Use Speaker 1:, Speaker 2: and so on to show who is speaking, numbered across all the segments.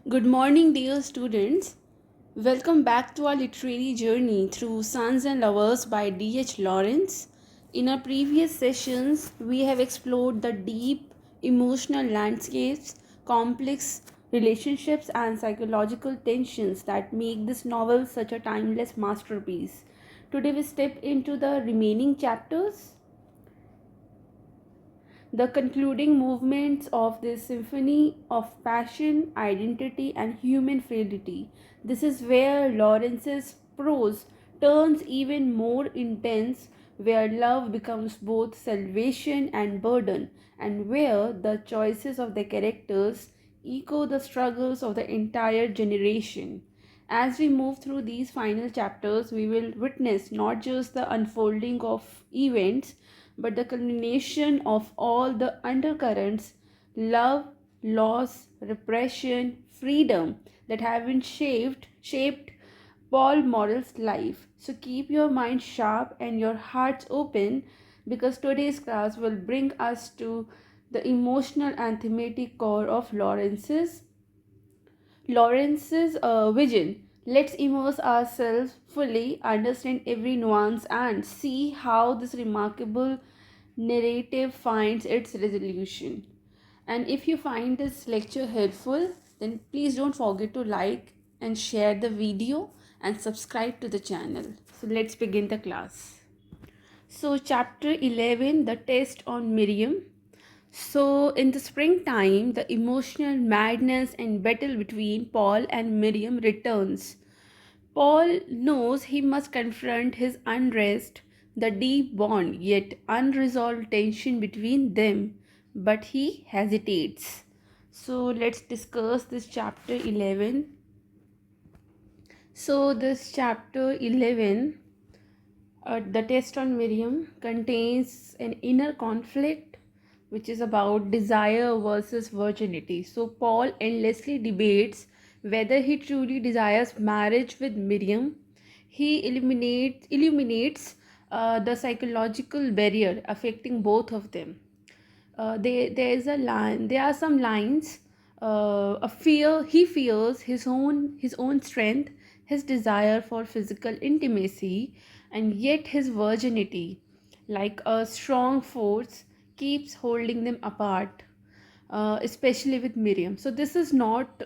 Speaker 1: Good morning, dear students. Welcome back to our literary journey through Sons and Lovers by D.H. Lawrence. In our previous sessions, we have explored the deep emotional landscapes, complex relationships, and psychological tensions that make this novel such a timeless masterpiece. Today, we step into the remaining chapters, the concluding movements of this symphony of passion, identity, and human frailty. This is where Lawrence's prose turns even more intense, where love becomes both salvation and burden, and where the choices of the characters echo the struggles of the entire generation. As we move through these final chapters, we will witness not just the unfolding of events but the culmination of all the undercurrents, love, loss, repression, freedom that have been shaped Paul Morel's life. So keep your mind sharp and your hearts open, because today's class will bring us to the emotional and thematic core of Lawrence's vision. Let's immerse ourselves fully, understand every nuance, and see how this remarkable narrative finds its resolution. And if you find this lecture helpful, then please don't forget to like and share the video and subscribe to the channel. So let's begin the class. So, chapter 11, the test on Miriam. So, in the springtime, the emotional madness and battle between Paul and Miriam returns. Paul knows he must confront his unrest, the deep bond yet unresolved tension between them, but he hesitates. So, let's discuss this chapter 11. So, this chapter 11, the test on Miriam, contains an inner conflict which is about desire versus virginity. So, Paul endlessly debates whether he truly desires marriage with Miriam. He illuminates the psychological barrier affecting both of them. There is a line. There are some lines. A fear. He fears his own strength, his desire for physical intimacy, and yet his virginity, like a strong force, keeps holding them apart. Especially with Miriam. So this is not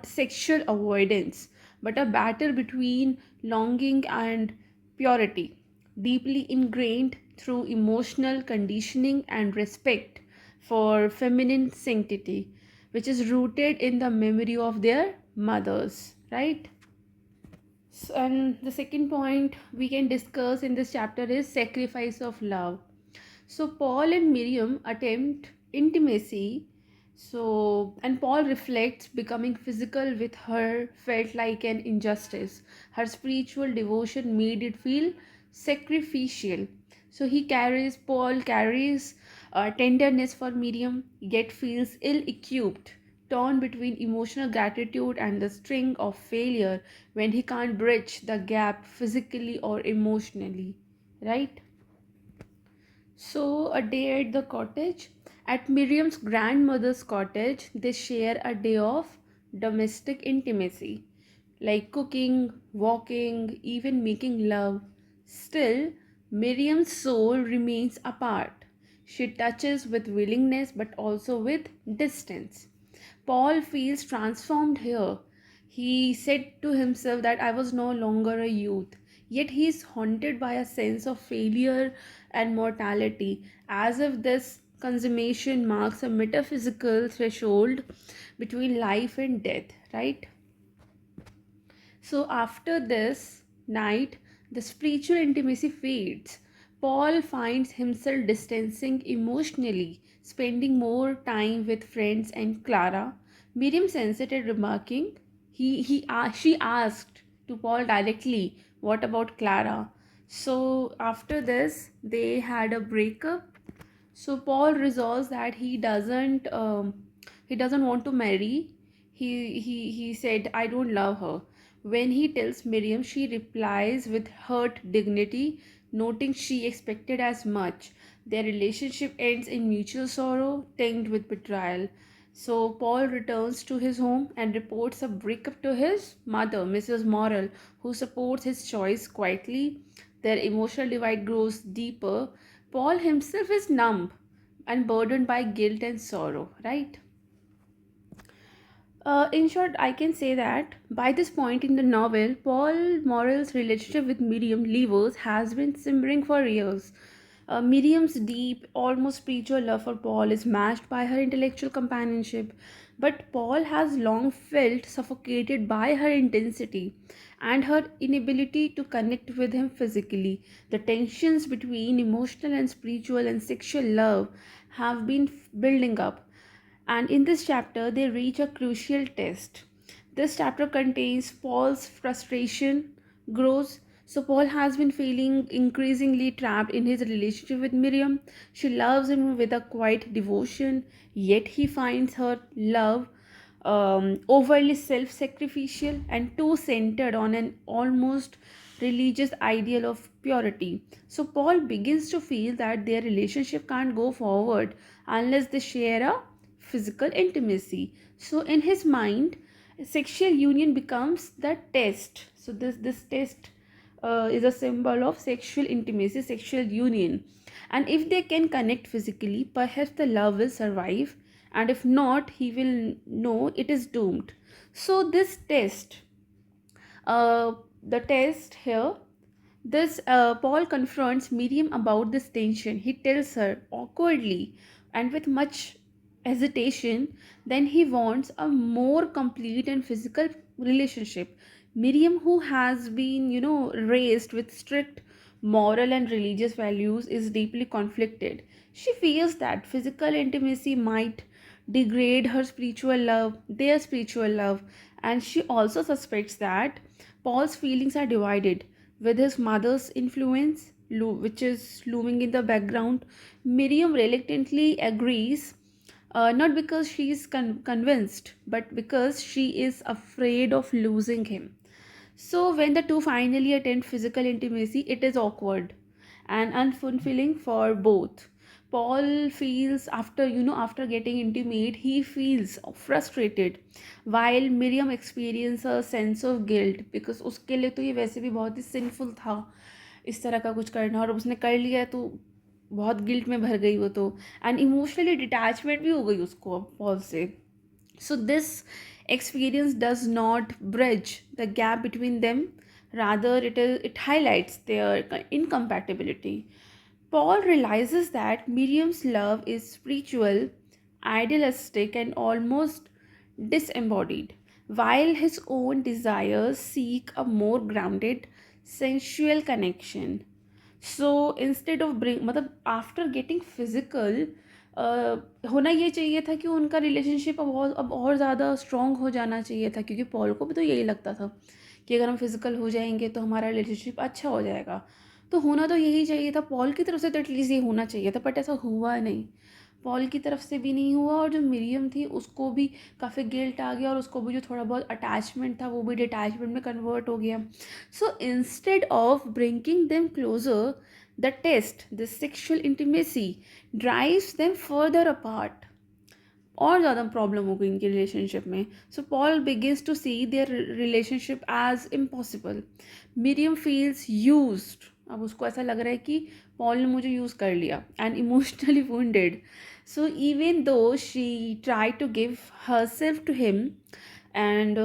Speaker 1: sexual avoidance, but a battle between longing and purity, deeply ingrained through emotional conditioning and respect for feminine sanctity, which is rooted in the memory of their mothers, right? So, and the second point we can discuss in this chapter is sacrifice of love. So Paul and Miriam attempt intimacy. So, and Paul reflects becoming physical with her felt like an injustice. Her spiritual devotion made it feel sacrificial. So Paul carries tenderness for Miriam, yet feels ill-equipped, torn between emotional gratitude and the sting of failure when he can't bridge the gap physically or emotionally, right? So, a day at the cottage. At Miriam's grandmother's cottage, they share a day of domestic intimacy, like cooking, walking, even making love. Still, Miriam's soul remains apart. She touches with willingness but also with distance. Paul feels transformed here. He said to himself that I was no longer a youth. Yet he is haunted by a sense of failure and mortality, as if this consummation marks a metaphysical threshold between life and death, right? So after this night, the spiritual intimacy fades. Paul finds himself distancing emotionally, spending more time with friends and Clara. Miriam sensed it, remarking, she asked to Paul directly, "What about Clara?" So after this, they had a breakup. So Paul resolves that he doesn't want to marry. He said, "I don't love her." When he tells Miriam, she replies with hurt dignity, noting she expected as much. Their relationship ends in mutual sorrow, tinged with betrayal. So Paul returns to his home and reports a breakup to his mother, Mrs. Morel, who supports his choice quietly. Their emotional divide grows deeper. Paul himself is numb and burdened by guilt and sorrow, right? In short, I can say that by this point in the novel, Paul Morel's relationship with Miriam Levers has been simmering for years. Miriam's deep, almost spiritual love for Paul is matched by her intellectual companionship, but Paul has long felt suffocated by her intensity and her inability to connect with him physically. The tensions between emotional and spiritual and sexual love have been building up, and in this chapter they reach a crucial test. This chapter contains Paul's frustration grows. So Paul has been feeling increasingly trapped in his relationship with Miriam. She loves him with a quiet devotion, yet he finds her love overly self-sacrificial and too centered on an almost religious ideal of purity. So Paul begins to feel that their relationship can't go forward unless they share a physical intimacy. So in his mind, sexual union becomes the test. So this test is a symbol of sexual intimacy, sexual union. And if they can connect physically, perhaps the love will survive, and if not, he will know it is doomed. So this test, uh, the test here, this Paul confronts Miriam about this tension. He tells her awkwardly and with much hesitation, then he wants a more complete and physical relationship. Miriam, who has been, raised with strict moral and religious values, is deeply conflicted. She fears that physical intimacy might degrade her spiritual love, their spiritual love, and she also suspects that Paul's feelings are divided with his mother's influence, which is looming in the background. Miriam reluctantly agrees, not because she is convinced, but because she is afraid of losing him. So, when the two finally attempt physical intimacy, it is awkward and unfulfilling for both. Paul feels after getting intimate, he feels frustrated, while Miriam experiences a sense of guilt because उसके लिए तो ये वैसे भी बहुत ही sinful था इस तरह का कुछ करना, और उसने कर लिया तो बहुत गिल्ट में भर गई वो तो, एंड इमोशनली डिटैचमेंट भी हो गई उसको पॉल से. So this experience does not bridge the gap between them, rather it highlights their incompatibility. Paul realizes that Miriam's love is spiritual, idealistic, and almost disembodied, while his own desires seek a more grounded, sensual connection. So instead of मतलब after getting physical, होना ये चाहिए था कि उनका relationship अब और ज़्यादा स्ट्रॉन्ग हो जाना चाहिए था, क्योंकि पॉल को भी तो यही लगता था कि अगर हम फिजिकल हो जाएंगे तो हमारा रिलेशनशिप अच्छा हो जाएगा. तो होना तो यही चाहिए था, पॉल की तरफ से तो एटलीस्ट ये होना चाहिए था, बट ऐसा हुआ नहीं. पॉल की तरफ से भी नहीं हुआ, और जो मिरियम थी उसको भी काफ़ी गिल्ट आ गया, और उसको भी जो थोड़ा बहुत अटैचमेंट था वो भी डिटैचमेंट में कन्वर्ट हो गया. So instead of bringing them closer, the test, the sexual intimacy drives them further apart. और ज़्यादा प्रॉब्लम हो गई इनके रिलेशनशिप में. So Paul begins to see their relationship as impossible. Miriam feels used. अब उसको ऐसा लग रहा है कि पॉल ने मुझे यूज़ कर लिया, and emotionally wounded. So even though she tried to give herself to him, and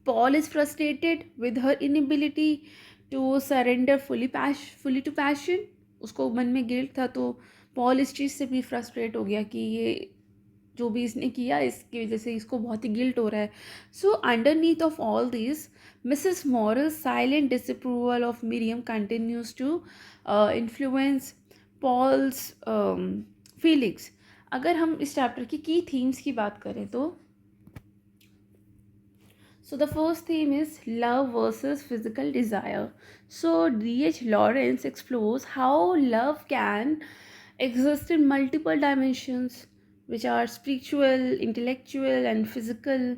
Speaker 1: Paul is frustrated with her inability to surrender fully to passion. उसको मन में गिल्ट था, तो पॉल इस चीज़ से भी फ्रस्ट्रेट हो गया कि ये जो भी इसने किया इसकी वजह से इसको बहुत ही गिल्ट हो रहा है. So underneath of all this, Mrs Morel's silent disapproval of Miriam continues to influence Paul's feelings. अगर हम इस चैप्टर की थीम्स की बात करें तो, so the first theme is love versus physical desire. So D.H. Lawrence explores how love can exist in multiple dimensions, which are spiritual, intellectual, and physical,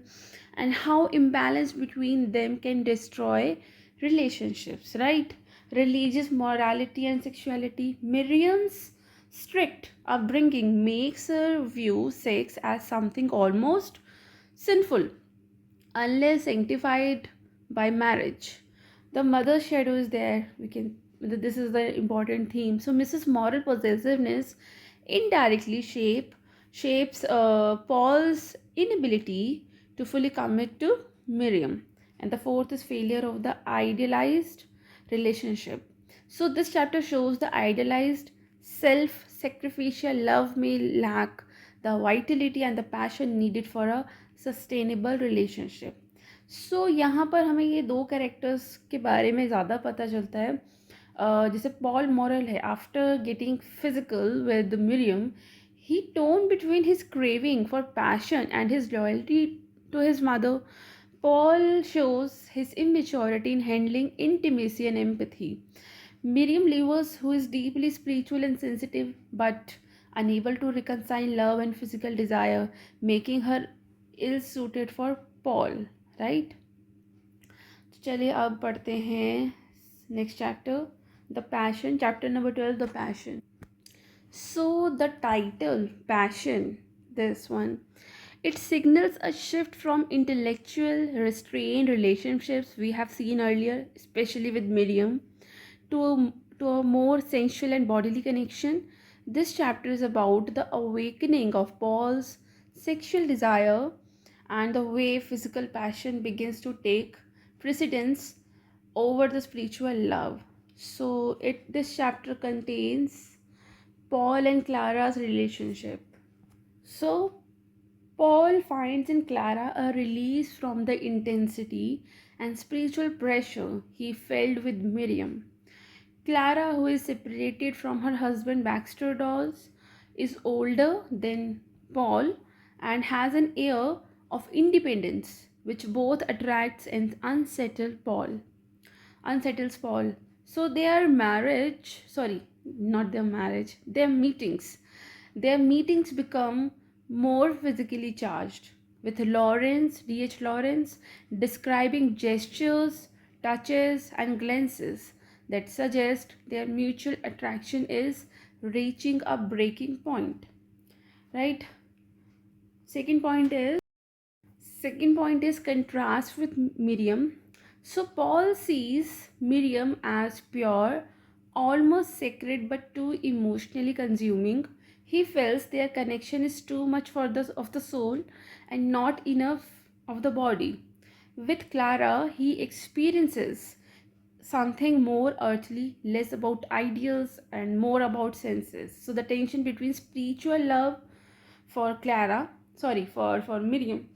Speaker 1: and how imbalance between them can destroy relationships, right? Religious morality and sexuality. Miriam's strict upbringing makes her view sex as something almost sinful unless sanctified by marriage. The mother shadow is there. This is the important theme. So Mrs. Moral possessiveness indirectly shapes Paul's inability to fully commit to Miriam. And the fourth is failure of the idealized relationship. So this chapter shows the idealized self-sacrificial love may lack the vitality and the passion needed for a sustainable relationship. So यहाँ पर हमें ये दो characters के बारे में ज़्यादा पता चलता है. जैसे पॉल मॉरल है, after getting physical with Miriam he torn between his craving for passion and his loyalty to his mother. Paul shows his immaturity in handling intimacy and empathy. Miriam Lewis, who is deeply spiritual and sensitive but unable to reconcile love and physical desire, making her ill suited for Paul, right? तो चलिए अब पढ़ते हैं next chapter, the passion, chapter number 12, the passion. So the title passion, this one, it signals a shift from intellectual restrained relationships we have seen earlier, especially with Miriam, to a more sensual and bodily connection. This chapter is about the awakening of Paul's sexual desire and the way physical passion begins to take precedence over the spiritual love. So this chapter contains Paul and Clara's relationship. So Paul finds in Clara a release from the intensity and spiritual pressure he felt with Miriam. Clara, who is separated from her husband Baxter Dawes, is older than Paul and has an air of independence which both attracts and unsettles Paul. So their meetings become more physically charged, with D.H. Lawrence, describing gestures, touches, and glances that suggest their mutual attraction is reaching a breaking point. Right? Second point is contrast with Miriam. So Paul sees Miriam as pure, almost sacred, but too emotionally consuming. He feels their connection is too much of the soul and not enough of the body. With Clara, he experiences something more earthly, less about ideals and more about senses. So the tension between spiritual love for Miriam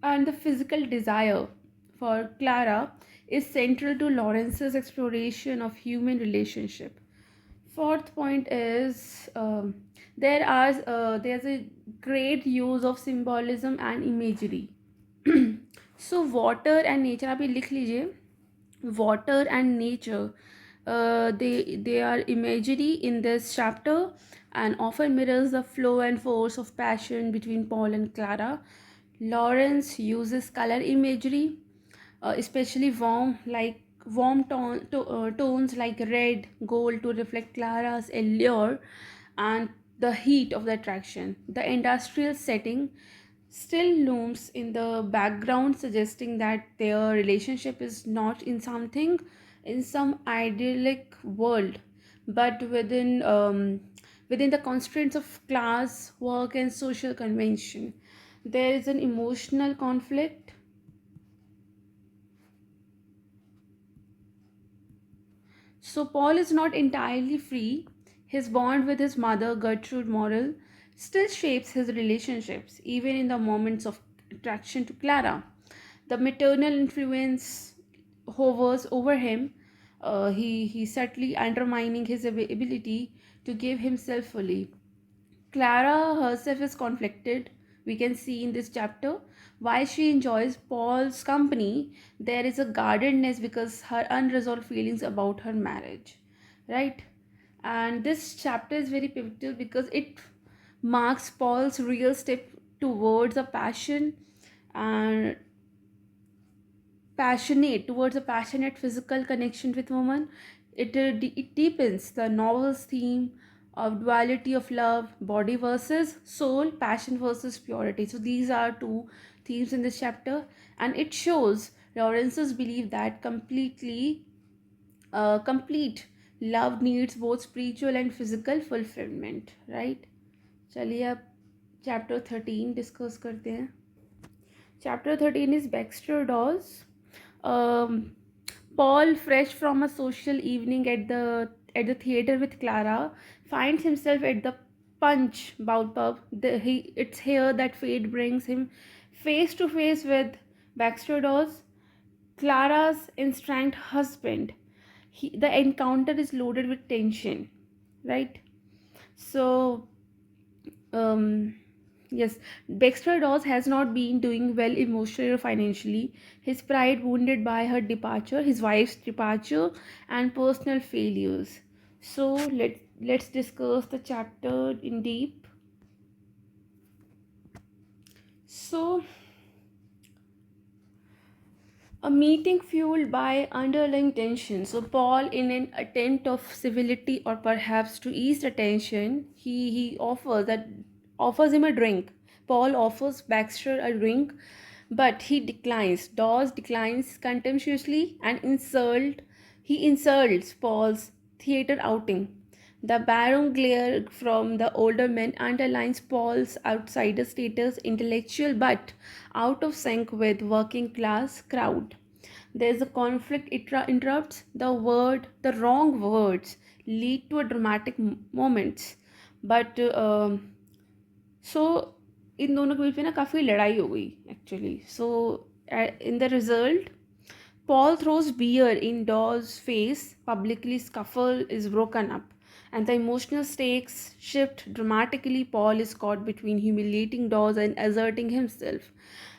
Speaker 1: and the physical desire for Clara is central to Lawrence's exploration of human relationship. Fourth point is there's a great use of symbolism and imagery. So water and nature, आप ये लिख लीजिए. Water and nature, they are imagery in this chapter and often mirrors the flow and force of passion between Paul and Clara. Lawrence uses color imagery, especially tones like red, gold, to reflect Clara's allure and the heat of the attraction. The industrial setting still looms in the background, suggesting that their relationship is not in some idyllic world, but within the constraints of class, work, and social convention. There is an emotional conflict. So Paul is not entirely free. His bond with his mother, Gertrude Morel, still shapes his relationships, even in the moments of attraction to Clara. The maternal influence hovers over him, he subtly undermining his ability to give himself fully. Clara herself is conflicted. We can see in this chapter why she enjoys Paul's company. There is a guardedness because her unresolved feelings about her marriage, right? And this chapter is very pivotal because it marks Paul's real step towards a and passionate physical connection with woman. It deepens the novel's theme of duality of love, body versus soul, passion versus purity. So these are two themes in this chapter, and it shows Lawrence's belief that complete love needs both spiritual and physical fulfillment, right? चलिए अब chapter 13 discuss करते हैं. Chapter 13 is Baxter Dawes. Um, Paul, fresh from a social evening at the theater with Clara, finds himself at the Punch Bout pub. It's here that fate brings him face to face with Baxter Dawes, Clara's estranged husband. The encounter is loaded with tension, right? So, um, yes, Baxter Dawes has not been doing well emotionally or financially. His pride wounded by her departure, his wife's departure, and personal failures. So let's discuss the chapter in deep. So, a meeting fueled by underlying tension. So Paul, in an attempt of civility or perhaps to ease the tension, he offers him a drink. Paul offers Baxter a drink, but he declines. Dawes declines contemptuously and he insults Paul's theater outing. The barren glare from the older men underlines Paul's outsider status, intellectual but out of sync with working class crowd. There's a conflict, it interrupts the wrong words lead to a dramatic moments. But so इन दोनों के बीच में ना काफ़ी लड़ाई हो गई actually. So in the result, Paul throws beer in Dawes' face. Publicly, scuffle is broken up, and the emotional stakes shift dramatically. Paul is caught between humiliating Dawes and asserting himself.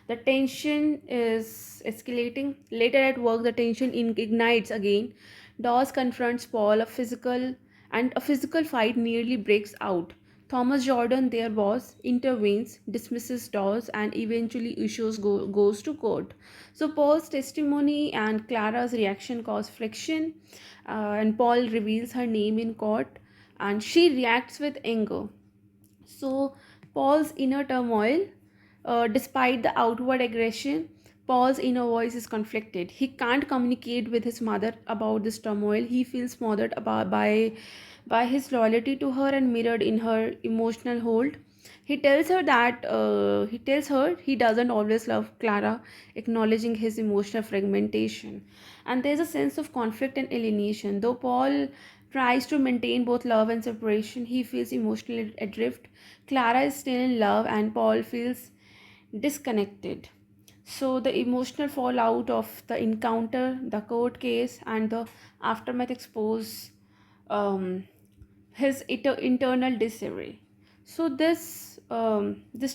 Speaker 1: The tension is escalating. Later at work, the tension ignites again. Dawes confronts Paul. A physical fight nearly breaks out. Thomas Jordan, their boss, intervenes, dismisses Dawes, and eventually goes to court. So Paul's testimony and Clara's reaction cause friction, and Paul reveals her name in court, and she reacts with anger. So Paul's inner turmoil, despite the outward aggression, Paul's inner voice is conflicted. He can't communicate with his mother about this turmoil. He feels smothered by his loyalty to her and mirrored in her emotional hold. He tells her he doesn't always love Clara, acknowledging his emotional fragmentation. And there's a sense of conflict and alienation. Though Paul tries to maintain both love and separation, he feels emotionally adrift. Clara is still in love, and Paul feels disconnected. So the emotional fallout of the encounter, the court case, and the aftermath expose his internal disarray. So this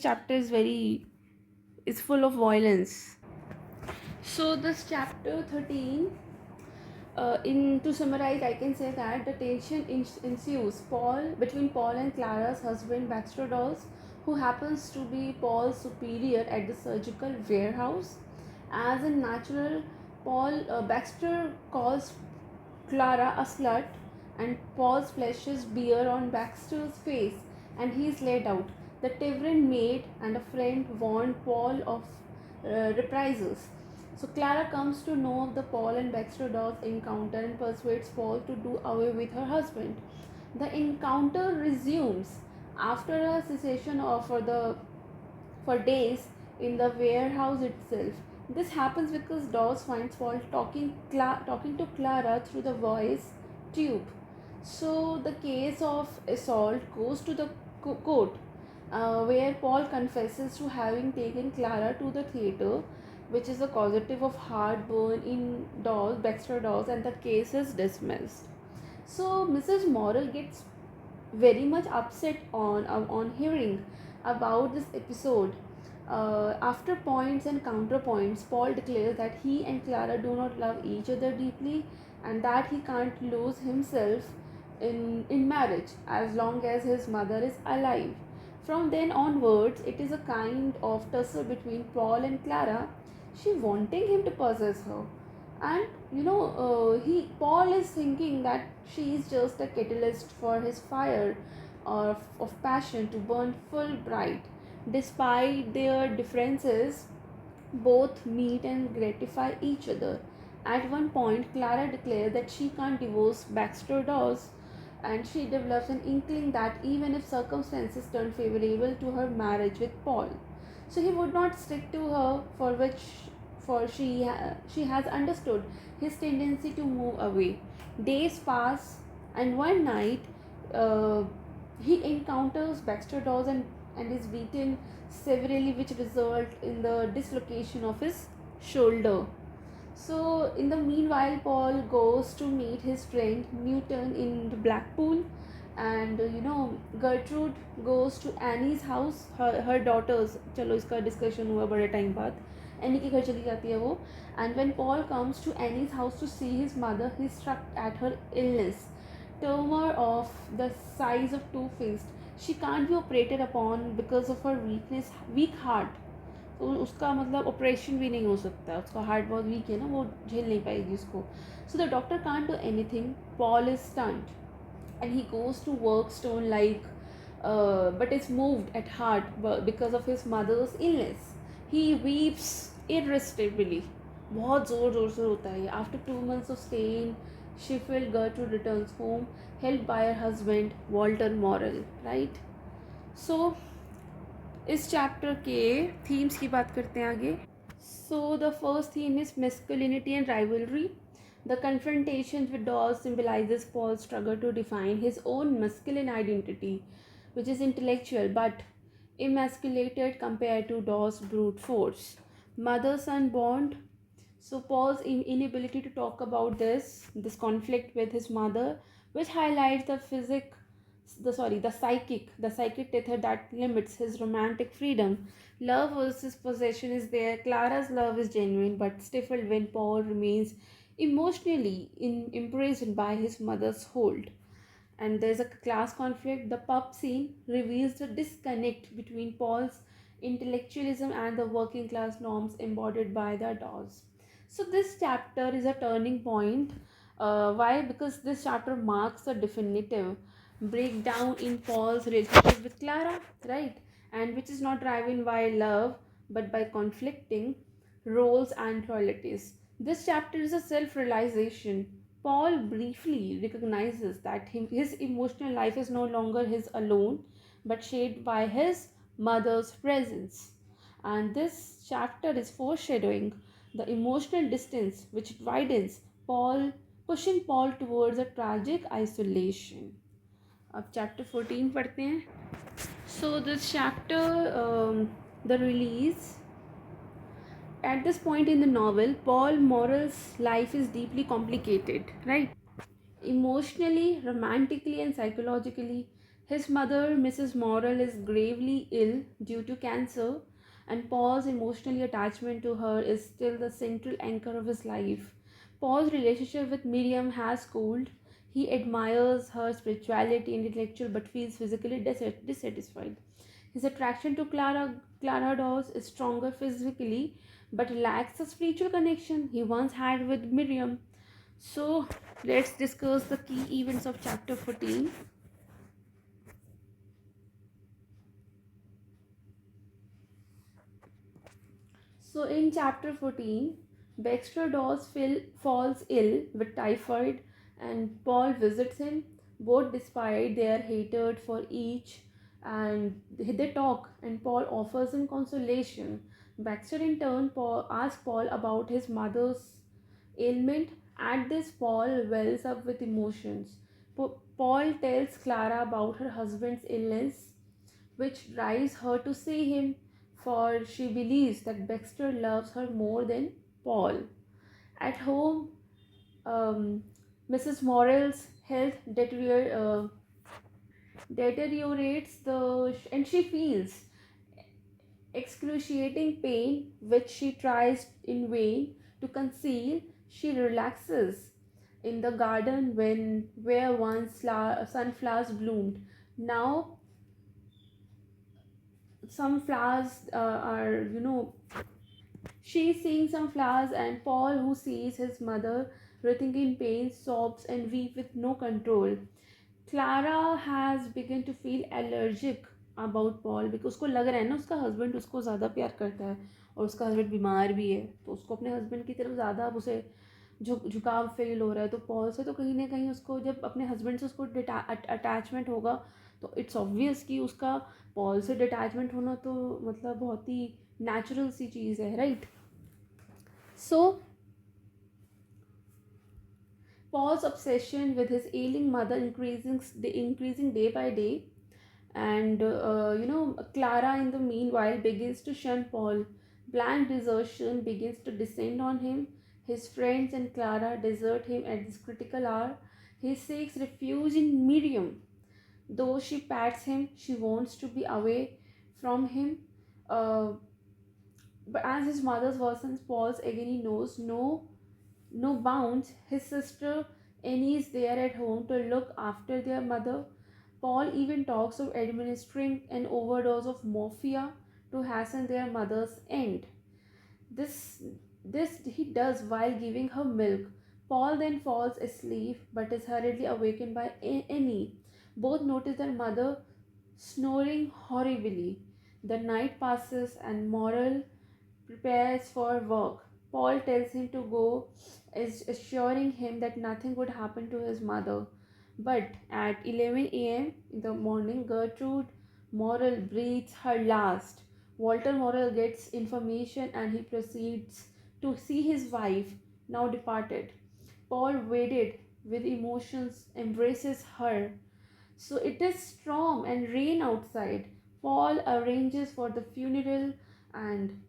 Speaker 1: chapter is full of violence. So this chapter 13, to summarize, I can say that the tension ensues between Paul and Clara's husband Baxter Dawes, who happens to be Paul's superior at the surgical warehouse. As a natural, Baxter calls Clara a slut, and Paul splashes beer on Baxter's face, and he is let out. The tavern maid and a friend warn Paul of reprisals. So Clara comes to know of the Paul and Baxter Dawes encounter and persuades Paul to do away with her husband. The encounter resumes after a cessation for days in the warehouse itself. This happens because Dawes finds Paul talking to Clara through the voice tube. So the case of assault goes to the court, where Paul confesses to having taken Clara to the theater, which is a causative of heartburn in Baxter Dawes, and the case is dismissed. So Mrs. Morel gets very much upset on hearing about this episode. After points and counterpoints, Paul declares that he and Clara do not love each other deeply, and that he can't lose himself in marriage as long as his mother is alive. From then onwards, it is a kind of tussle between Paul and Clara, she wanting him to possess her, And he Paul is thinking that she is just a catalyst for his fire of passion to burn full bright. Despite their differences, both meet and gratify each other. At one point, Clara declares that she can't divorce Baxter Dawes, and she develops an inkling that even if circumstances turn favorable to her marriage with Paul, so he would not stick to her, for she has understood his tendency to move away. Days pass, and one night uh, he encounters Baxter Dawes and is beaten severely, which result in the dislocation of his shoulder. So in the meanwhile, Paul goes to meet his friend Newton in Blackpool, and Gertrude goes to Annie's house. Her daughters, चलो इसका discussion हुआ बड़े time बाद. Annie के घर चली जाती है वो. And when Paul comes to Annie's house to see his mother, he is struck at her illness. Tumor of the size of two fists. She can't be operated upon because of her weak heart. तो उसका मतलब operation भी नहीं हो सकता, उसका heart बहुत week है ना, वो झेल नहीं पाएगी उसको. So the doctor can't do anything. Paul is stunt and he goes to work stone like but is moved at heart because of his mother's illness. He weeps irresistibly. बहुत ज़ोर ज़ोर से रोता है. After 2 months of stay in Sheffield, Gertrude returns home helped by her husband Walter Morel, right? So इस chapter के themes की बात करते हैं आगे. So the first theme is masculinity and rivalry. The confrontations with Dawes symbolizes Paul's struggle to define his own masculine identity, which is intellectual but emasculated compared to Dawes' brute force. Mother-son bond. So Paul's inability to talk about this conflict with his mother, which highlights the psychic tether that limits his romantic freedom. Love versus possession is there. Clara's love is genuine but stifled when Paul remains emotionally imprisoned by his mother's hold. And there's a class conflict. The pub scene reveals the disconnect between Paul's intellectualism and the working class norms embodied by the Dawes. So this chapter is a turning point. Why? Because this chapter marks a definitive breakdown in Paul's relationship with Clara, right? And which is not driven by love but by conflicting roles and loyalties. This chapter is a self realization. Paul briefly recognizes that his emotional life is no longer his alone but shaped by his mother's presence. And this chapter is foreshadowing the emotional distance which widens Paul, pushing Paul towards a tragic isolation. अब chapter 14 पढ़ते हैं. So this chapter, the release. At this point in the novel, Paul Morel's life is deeply complicated, right? Emotionally, romantically, and psychologically. His mother, Mrs. Morel, is gravely ill due to cancer, and Paul's emotional attachment to her is still the central anchor of his life. Paul's relationship with Miriam has cooled. He admires her spirituality and intellectual but feels physically dissatisfied. His attraction to Clara Dawes is stronger physically but lacks the spiritual connection he once had with Miriam. So let's discuss the key events of chapter 14. So in chapter 14, Baxter Dawes falls ill with typhoid and Paul visits him, both despite their hatred for each, and they talk and Paul offers him consolation. Baxter in turn asks Paul about his mother's ailment. At this, Paul wells up with emotions. Paul tells Clara about her husband's illness, which drives her to see him, for she believes that Baxter loves her more than Paul. At home, Mrs. Morel's health deteriorates and she feels excruciating pain, which she tries in vain to conceal. She relaxes in the garden where once sunflowers bloomed. Now some flowers are She is seeing some flowers, and Paul, who sees his mother writhing in pain, sobs and weeps with no control. Clara has begun to feel allergic about Paul because उसको लग रहा है ना उसका husband उसको ज़्यादा प्यार करता है और उसका हस्बैंड बीमार भी है, तो उसको अपने हस्बैंड की तरफ ज़्यादा अब उसे झुकाव फील हो रहा है। तो पॉल से तो कहीं ना कहीं उसको जब अपने हस्बैंड से उसको अटैचमेंट होगा तो इट्स ऑब्वियस कि उसका पॉल से डिटैचमेंट होना तो मतलब बहुत ही नेचुरल सी चीज़ है, right. So Paul's obsession with his ailing mother increasing day by day, and Clara in the meanwhile begins to shun Paul. Blank desertion begins to descend on him. His friends and Clara desert him at this critical hour. He seeks refuge in Miriam. Though she pats him, she wants to be away from him. Uh, but as his mother's worsens, Paul's agony knows no bounds. His sister Annie is there at home to look after their mother. Paul even talks of administering an overdose of morphia to hasten their mother's end. This this he does while giving her milk. Paul then falls asleep but is hurriedly awakened by Annie. Both notice their mother snoring horribly. The night passes and Morel prepares for work. Paul tells him to go, assuring him that nothing would happen to his mother. But at 11 a.m. in the morning, Gertrude Morel breathes her last. Walter Morel gets information and he proceeds to see his wife, now departed. Paul, weighted with emotions, embraces her. So it is storm and rain outside. Paul arranges for the funeral and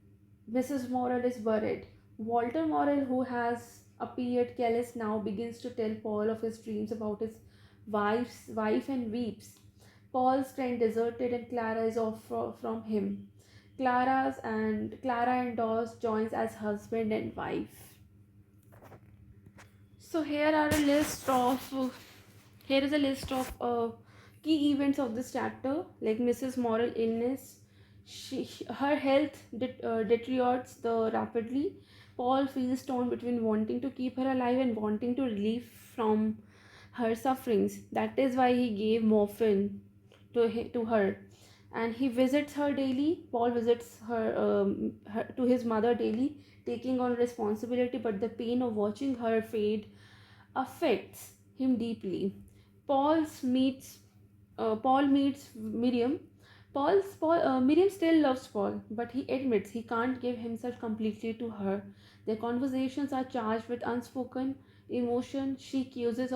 Speaker 1: Mrs. Morel is buried. Walter Morel, who has appeared careless now, begins to tell Paul of his dreams about his wife and weeps. Paul's friend deserted and Clara is off from him. Clara and Dawes joins as husband and wife. So here is a list of key events of this chapter, like Mrs. Morel illness. Her health deteriorates rapidly. Paul feels torn between wanting to keep her alive and wanting to relieve from her sufferings. That is why he gave morphine to her, and he visits her daily. Paul visits her to his mother daily, taking on responsibility. But the pain of watching her fade affects him deeply. Paul meets Miriam. Miriam still loves Paul, but he admits he can't give himself completely to her. Their conversations are charged with unspoken emotion. She accuses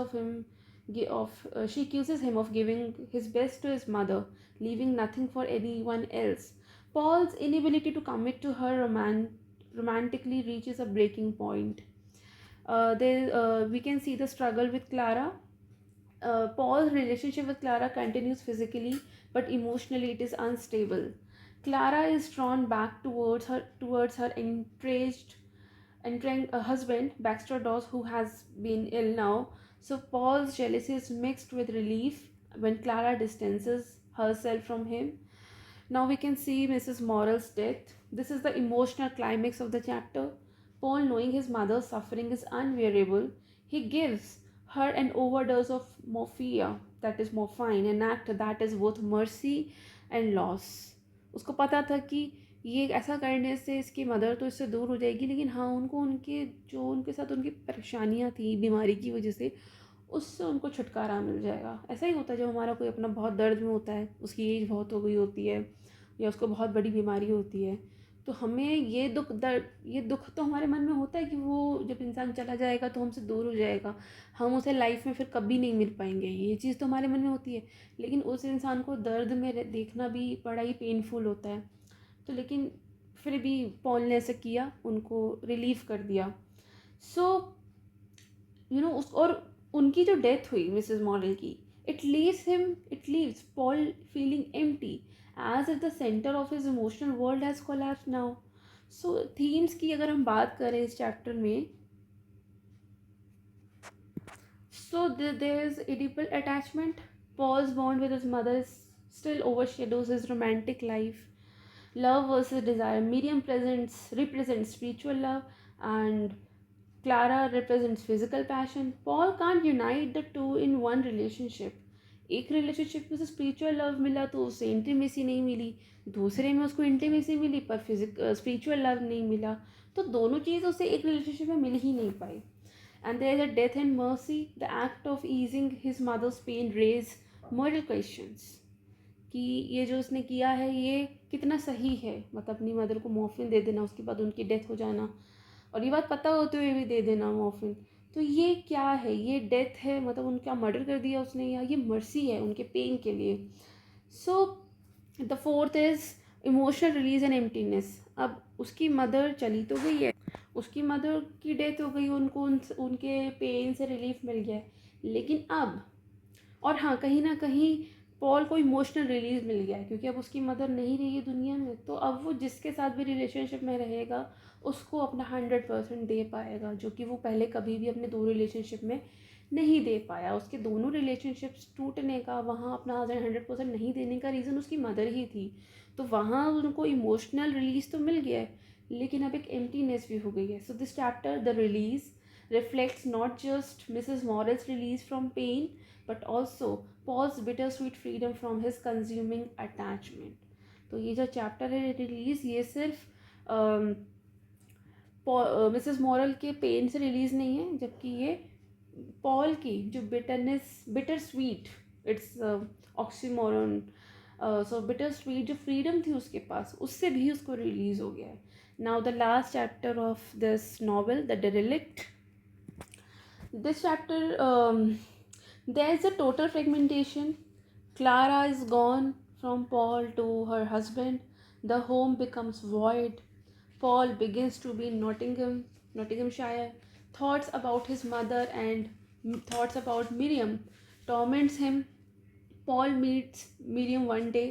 Speaker 1: him of giving his best to his mother, leaving nothing for anyone else. Paul's inability to commit to her romantically reaches a breaking point. We can see the struggle with Clara. Paul's relationship with Clara continues physically, but emotionally it is unstable. Clara is drawn back towards her entranced husband, Baxter Dawes, who has been ill now. So Paul's jealousy is mixed with relief when Clara distances herself from him. Now we can see Mrs. Morel's death. This is the emotional climax of the chapter. Paul, knowing his mother's suffering is unbearable, he gives her an overdose of morphia, that is morphine, an act that is both mercy and loss. उसको पता था कि ये ऐसा करने से इसकी mother तो इससे दूर हो जाएगी, लेकिन हाँ उनको उनके साथ उनकी परेशानियाँ थी बीमारी की वजह से, उससे उनको छुटकारा मिल जाएगा। ऐसा ही होता है जब हमारा कोई अपना बहुत दर्द में होता है, उसकी एज बहुत हो गई होती है या उसको बहुत बड़ी बीमारी होती है, तो हमें ये दुख तो हमारे मन में होता है कि वो जब इंसान चला जाएगा तो हमसे दूर हो जाएगा, हम उसे लाइफ में फिर कभी नहीं मिल पाएंगे, ये चीज़ तो हमारे मन में होती है। लेकिन उस इंसान को दर्द में देखना भी बड़ा ही पेनफुल होता है। तो लेकिन फिर भी पॉल ने ऐसा किया, उनको रिलीव कर दिया। सो उस और उनकी जो डेथ हुई मिसेस मॉडल की, it leaves Paul feeling empty, as if the center of his emotional world has collapsed now. So themes की अगर हम बात करें इस चैप्टर में, so there is Oedipal attachment. Paul's bond with his mother still overshadows his romantic life. love versus desire. Miriam represents spiritual love, and Clara represents physical passion. Paul can't unite the two in one relationship. एक relationship में उसे spiritual love मिला तो उसे intimacy नहीं मिली, दूसरे में उसको इंटीमेसी मिली पर स्पिरिचुअल लव नहीं मिला, तो दोनों चीज़ उसे एक रिलेशनशिप में मिल ही नहीं पाई. And there is a death and mercy. The act of easing his mother's pain raise moral questions. कि ये जो उसने किया है ये कितना सही है, मतलब अपनी मदर को मॉर्फिन दे देना, उसके बाद उनकी डेथ हो जाना, और ये बात पता होते हुए भी दे देना मॉर्फिन, तो ये क्या है, ये डेथ है, मतलब उनका मर्डर कर दिया उसने, या ये मर्सी है उनके पेन के लिए. So the fourth is emotional release and emptiness. अब उसकी मदर चली तो गई है, उसकी मदर की डेथ हो गई, उनको उनके पेन से रिलीफ मिल गया है, लेकिन अब, और हाँ कहीं ना कहीं पॉल को इमोशनल रिलीज मिल गया है, क्योंकि अब उसकी मदर नहीं रही है दुनिया में, तो अब वो जिसके साथ भी रिलेशनशिप में रहेगा उसको अपना 100% दे पाएगा, जो कि वो पहले कभी भी अपने दो रिलेशनशिप में नहीं दे पाया. उसके दोनों रिलेशनशिप्स टूटने का, वहाँ अपना 100% नहीं देने का रीज़न उसकी मदर ही थी, तो वहाँ उनको इमोशनल रिलीज तो मिल गया है, लेकिन अब एक एम्प्टीनेस भी हो गई है. So this chapter the release reflects not just Mrs. Morel's release from pain, but also Paul's bittersweet freedom from his consuming attachment. तो ये जो चैप्टर है रिलीज, ये सिर्फ मिसेस मॉरल के पेन से रिलीज नहीं है, जबकि ये पॉल की जो bitter sweet, it's oxymoron, so bitter sweet जो फ्रीडम थी उसके पास, उससे भी उसको रिलीज हो गया है. Now the last chapter of this novel, the डेरिलिक्ट. This chapter, there is a total fragmentation. Clara is gone from Paul to her husband. The home becomes void. Paul begins to be in Nottinghamshire. Thoughts about his mother and thoughts about Miriam torments him. Paul meets Miriam one day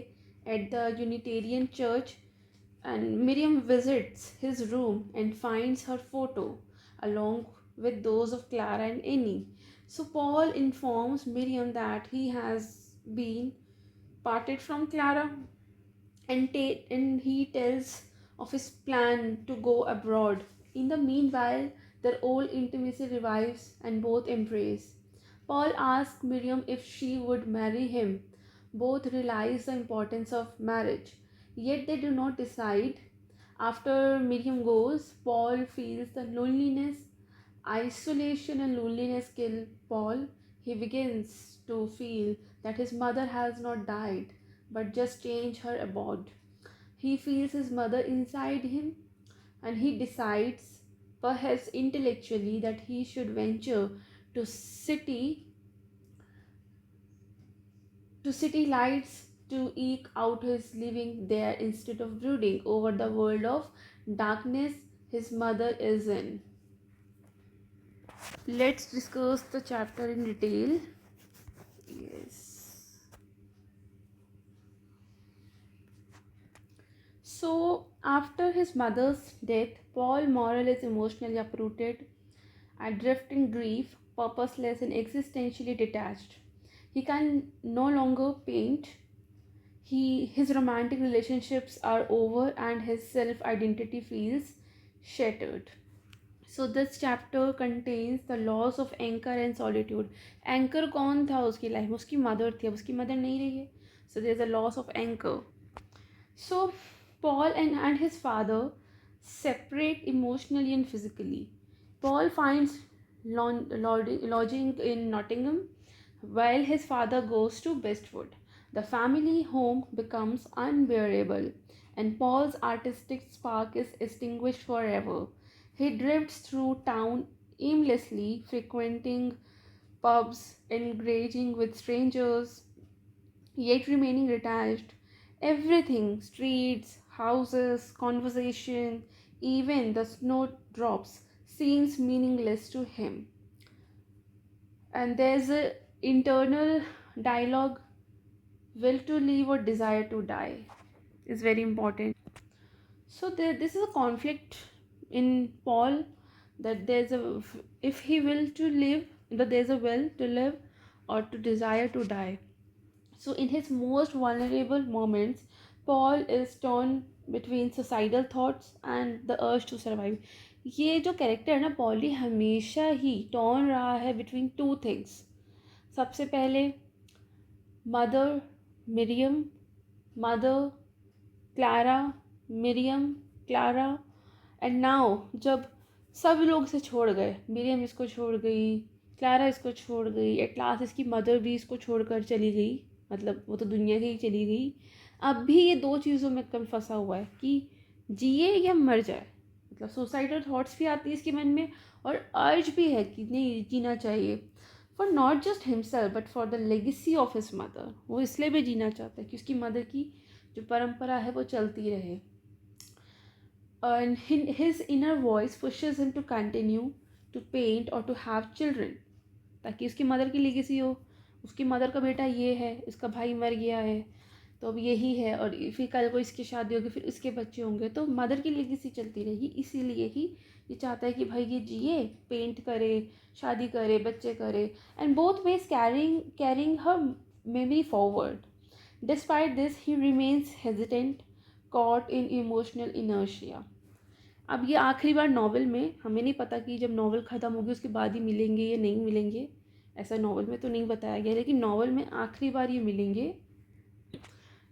Speaker 1: at the Unitarian church, and Miriam visits his room and finds her photo along with those of Clara and Annie. So Paul informs Miriam that he has been parted from Clara, and he tells of his plan to go abroad. In the meanwhile, their old intimacy revives and both embrace. Paul asks Miriam if she would marry him. Both realize the importance of marriage, yet they do not decide. After Miriam goes, Paul feels the loneliness. Isolation and loneliness kill Paul. He begins to feel that his mother has not died but just changed her abode. He feels his mother inside him, and he decides, perhaps intellectually, that he should venture to city lights to eke out his living there instead of brooding over the world of darkness his mother is in. Let's discuss the chapter in detail. Yes. So, after his mother's death, Paul Morel is emotionally uprooted, adrift in grief, purposeless, and existentially detached. He can no longer paint. His romantic relationships are over, and his self-identity feels shattered. So this chapter contains the loss of anchor and solitude. Anchor कौन था उसकी life में? उसकी mother थी, अब उसकी mother नहीं रही है. So there is a loss of anchor. So Paul and his father separate emotionally and physically. Paul finds lodging in Nottingham while his father goes to Bestwood. The family home becomes unbearable, and Paul's artistic spark is extinguished forever. He drifts through town aimlessly, frequenting pubs, engaging with strangers, yet remaining detached. Everything, streets, houses, conversation, even the snowdrops, seems meaningless to him. And there's a internal dialogue, will to live or desire to die is very important. So this is a conflict in Paul, that there's a, if he will to live, that there's a will to live or to desire to die. So in his most vulnerable moments, Paul is torn between suicidal thoughts and the urge to survive. ये जो character है ना Paul, ये हमेशा ही torn रहा है between two things. सबसे पहले mother Miriam, mother Clara, Miriam Clara, and now जब सब लोग इसे छोड़ गए, मिरियम इसको छोड़ गई, क्लारा इसको छोड़ गई, एट लास्ट इसकी मदर भी इसको छोड़कर चली गई, मतलब वो तो दुनिया से ही चली गई. अब भी ये दो चीज़ों में कम फंसा हुआ है कि जिए या मर जाए. मतलब सुसाइडल थॉट्स भी आती है इसके मन में और अर्ज भी है कि नहीं जीना चाहिए, for not just himself but for the legacy of his mother. वो इसलिए भी जीना चाहता है कि उसकी मदर की जो परंपरा है वो चलती रहे. And his inner voice pushes him to continue to paint or to have children, ताकि उसकी मदर की लेगेसी हो. उसकी मदर का बेटा ये है, इसका भाई मर गया है तो अब यही है, और फिर कल को इसकी शादी होगी, फिर इसके बच्चे होंगे, तो मदर की लेगेसी चलती रहेगी. इसीलिए ही ये चाहता है कि भाई ये जिए, पेंट करे, शादी करे, बच्चे करे, and both ways carrying her memory forward. Despite this he remains hesitant, caught in emotional inertia. अब ये आखिरी बार नॉवल में, हमें नहीं पता कि जब नॉवल ख़त्म होगी उसके बाद ही मिलेंगे या नहीं मिलेंगे, ऐसा नॉवल में तो नहीं बताया गया, लेकिन नॉवल में आखिरी बार ये मिलेंगे.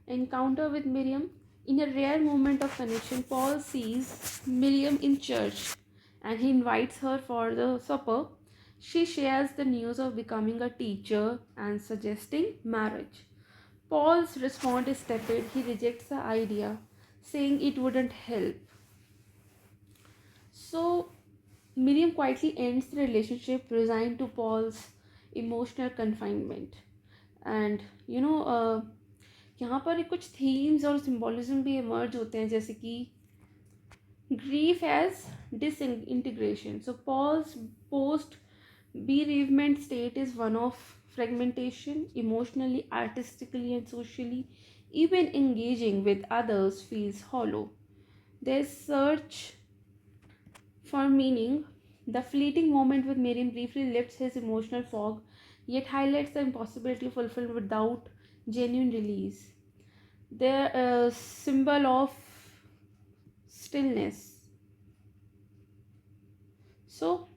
Speaker 1: Encounter with Miriam. In a rare moment of connection, Paul sees Miriam in church and he invites her for the supper. She shares the news of becoming a teacher and suggesting marriage. Paul's response is tepid. He rejects the idea, saying it wouldn't help. So, Miriam quietly ends the relationship, resigned to Paul's emotional confinement. And यहाँ पर कुछ themes और symbolism भी emerge होते हैं, जैसे कि grief as disintegration. So Paul's post bereavement state is one of fragmentation, emotionally, artistically, and socially. Even engaging with others feels hollow. There's search for meaning. The fleeting moment with Miriam briefly lifts his emotional fog, yet highlights the impossibility of fulfillment without genuine release. They're a symbol of stillness. So,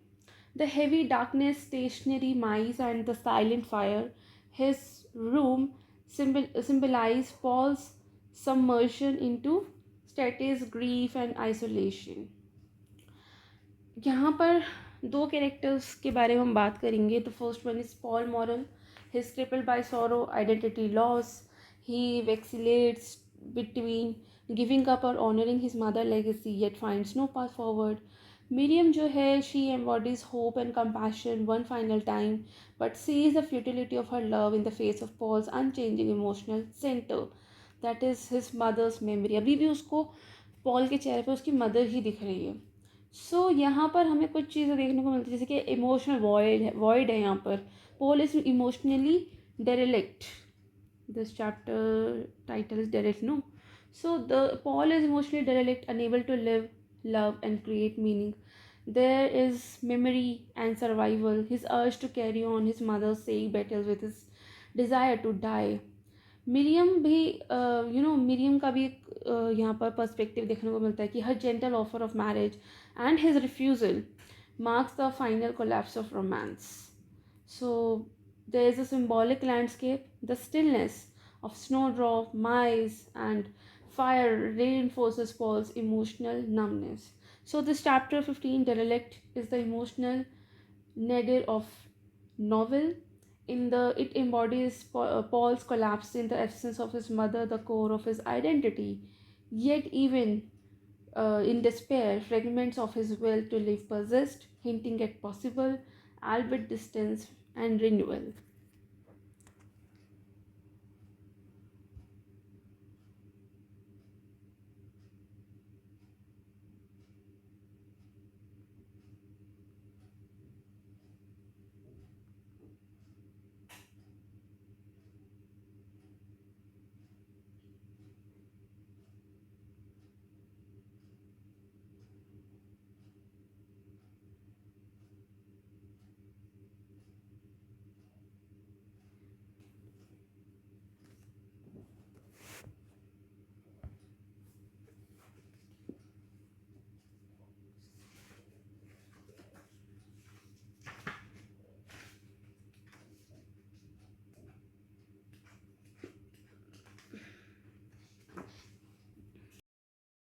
Speaker 1: the heavy darkness, stationary mice, and the silent fire, his room symbolize Paul's submersion into status, grief, and isolation. यहाँ पर दो characters के बारे में हम बात करेंगे. The first one is Paul moral. He is crippled by sorrow, identity loss. He vacillates between giving up or honoring his mother legacy, yet finds no path forward. Miriam जो है, she embodies hope and compassion one final time, but sees the futility of her love in the face of Paul's unchanging emotional center, that is his mother's memory. अभी भी उसको Paul के चेहरे पर उसकी mother ही दिख रही है. सो यहाँ पर हमें कुछ चीज़ें देखने को मिलती है, जैसे कि इमोशनल वॉइड है यहाँ पर. Paul is emotionally derelict. This chapter title is derelict, no. So the Paul is emotionally derelict, unable to live, love, and create meaning. There is memory and survival, his urge to carry on his mother's sake battles with his desire to die. Miriam भी Miriam का भी यहाँ पर perspective देखने को मिलता है कि हर gentle offer of marriage and his refusal marks the final collapse of romance. So there is a symbolic landscape. The stillness of snowdrop, mice, and fire reinforces Paul's emotional numbness. So this chapter 15, Derelict, is the emotional nadir of novel. It embodies Paul's collapse in the absence of his mother, the core of his identity. Yet even in despair, fragments of his will to live persist, hinting at possible, albeit distance and renewal.